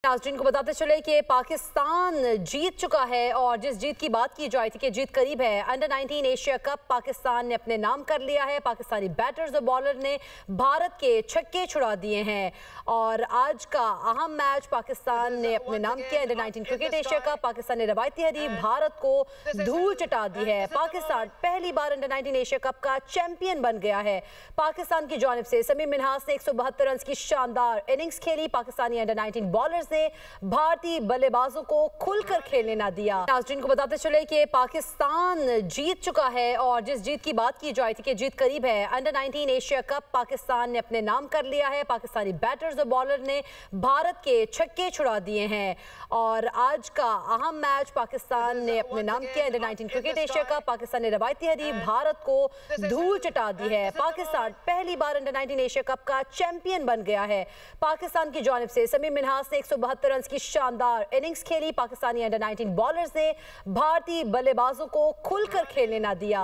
नाज़रीन को बताते चले कि पाकिस्तान जीत चुका है और जिस जीत की बात की जाए थी कि जीत करीब है। अंडर 19 एशिया कप पाकिस्तान ने अपने नाम कर लिया है। पाकिस्तानी बैटर्स और बॉलर ने भारत के छक्के छुड़ा दिए हैं और आज का अहम मैच पाकिस्तान ने अपने नाम किया। Under 19 cricket Asia cup Pakistan ने रवायती हरीफ भारत को धूल चटा दी है। पाकिस्तान पहली बार अंडर 19 एशिया कप का चैंपियन बन गया है। पाकिस्तान की जानिब से समीम मिन्हास ने 172 रन की शानदार इनिंग्स खेली। पाकिस्तानी अंडर 19 बॉलर्स ने भारतीय बल्लेबाजों को खुलकर खेलने ना दिया। नाज़रीन को बताते चले कि पाकिस्तान जीत चुका है और जिस जीत की बात की जाए थी कि जीत करीब है। अंडर 19 एशिया कप पाकिस्तान ने अपने नाम कर लिया है। पाकिस्तानी बैटर्स और बॉलर ने भारत के छक्के छुड़ा दिए हैं और आज का अहम मैच पाकिस्तान ने अपने नाम किया। Under 19 cricket Asia cup Pakistan ने रवायती हरीफ भारत को धूल चटा दी है। पाकिस्तान पहली बार अंडर 19 एशिया कप का चैंपियन बन गया है। पाकिस्तान की जानिब से समीम मिन्हास ने 172 रन की शानदार इनिंग्स खेली। पाकिस्तानी अंडर 19 बॉलर्स ने भारतीय बल्लेबाजों को खुलकर खेलने ना दिया।